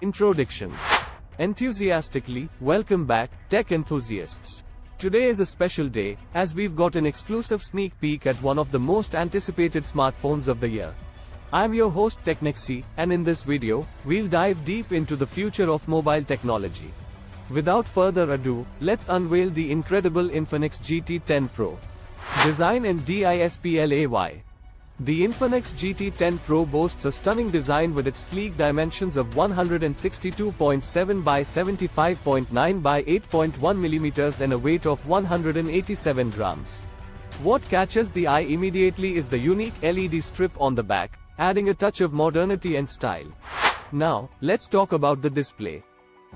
Introduction. Enthusiastically, welcome back, tech enthusiasts. Today is a special day, as we've got an exclusive sneak peek at one of the most anticipated smartphones of the year. I'm your host Technicsy, and in this video, we'll dive deep into the future of mobile technology. Without further ado, let's unveil the incredible Infinix GT 10 Pro. Design and display. The Infinix GT 10 Pro boasts a stunning design with its sleek dimensions of 162.7 by 75.9 by 8.1 mm and a weight of 187 grams. What catches the eye immediately is the unique LED strip on the back, adding a touch of modernity and style. Now, let's talk about the display.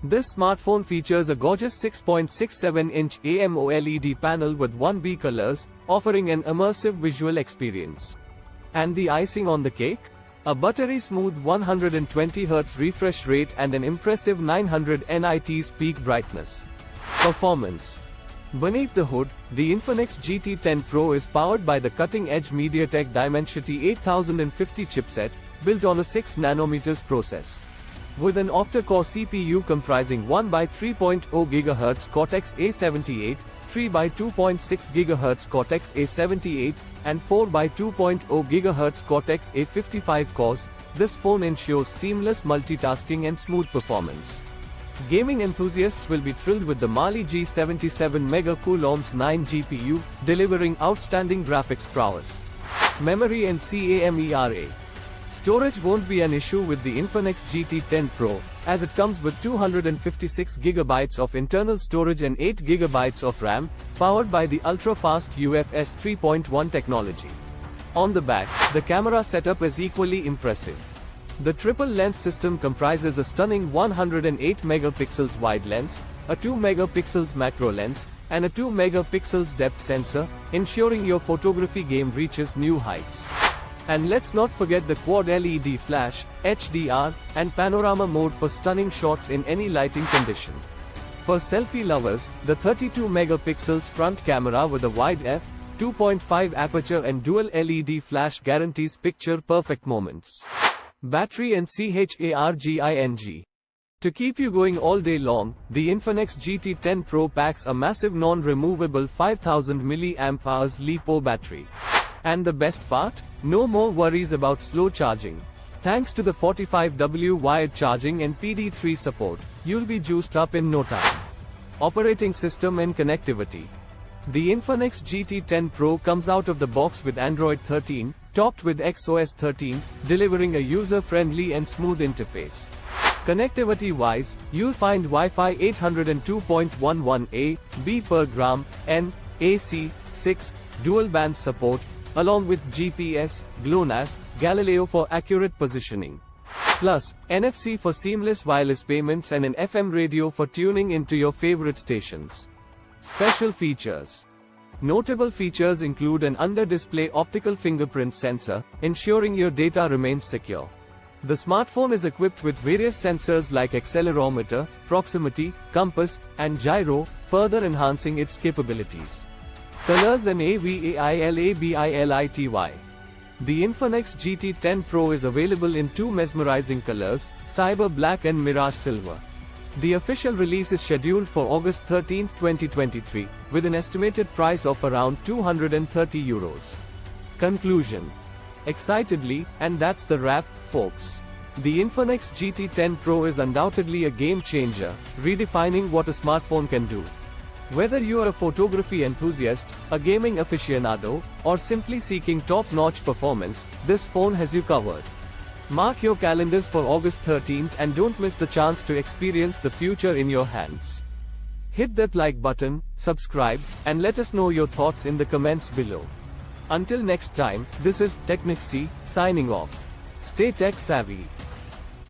This smartphone features a gorgeous 6.67-inch AMOLED panel with 1B colors, offering an immersive visual experience. And the icing on the cake? A buttery smooth 120Hz refresh rate and an impressive 900 nits peak brightness. Performance. Beneath the hood, the Infinix GT 10 Pro is powered by the cutting-edge MediaTek Dimensity 8050 chipset, built on a 6nm process. With an octa-core CPU comprising 1x3.0 GHz Cortex-A78, 3x2.6 GHz Cortex-A78, and 4x2.0 GHz Cortex-A55 cores, this phone ensures seamless multitasking and smooth performance. Gaming enthusiasts will be thrilled with the Mali G77 MHz 9 GPU, delivering outstanding graphics prowess. Memory and CAMERA. Storage won't be an issue with the Infinix GT 10 Pro, as it comes with 256GB of internal storage and 8GB of RAM, powered by the ultra-fast UFS 3.1 technology. On the back, the camera setup is equally impressive. The triple lens system comprises a stunning 108 megapixels wide lens, a 2 megapixels macro lens, and a 2 megapixels depth sensor, ensuring your photography game reaches new heights. And let's not forget the quad LED flash, HDR, and panorama mode for stunning shots in any lighting condition. For selfie lovers, the 32 megapixels front camera with a wide f2.5 aperture and dual LED flash guarantees picture-perfect moments. Battery and charging. To keep you going all day long, the Infinix GT 10 Pro packs a massive non-removable 5000 mAh LiPo battery. And the best part? No more worries about slow charging. Thanks to the 45W wired charging and PD3 support, you'll be juiced up in no time. Operating system and connectivity. The Infinix GT 10 Pro comes out of the box with Android 13, topped with XOS 13, delivering a user-friendly and smooth interface. Connectivity-wise, you'll find Wi-Fi 802.11a, B per gram, N, AC, 6, dual-band support, along with GPS, GLONASS, Galileo for accurate positioning. Plus, NFC for seamless wireless payments and an FM radio for tuning into your favorite stations. Special features. Notable features include an under-display optical fingerprint sensor, ensuring your data remains secure. The smartphone is equipped with various sensors like accelerometer, proximity, compass, and gyro, further enhancing its capabilities. Colors and AVAILABILITY. The Infinix GT 10 Pro is available in two mesmerizing colors, Cyber Black and Mirage Silver. The official release is scheduled for August 13, 2023, with an estimated price of around €230. Conclusion. Excitedly, and that's the wrap, folks. The Infinix GT 10 Pro is undoubtedly a game changer, redefining what a smartphone can do. Whether you are a photography enthusiast, a gaming aficionado, or simply seeking top-notch performance, this phone has you covered. Mark your calendars for August 13th and don't miss the chance to experience the future in your hands. Hit that like button, subscribe, and let us know your thoughts in the comments below. Until next time, this is Technicsy, signing off. Stay tech savvy.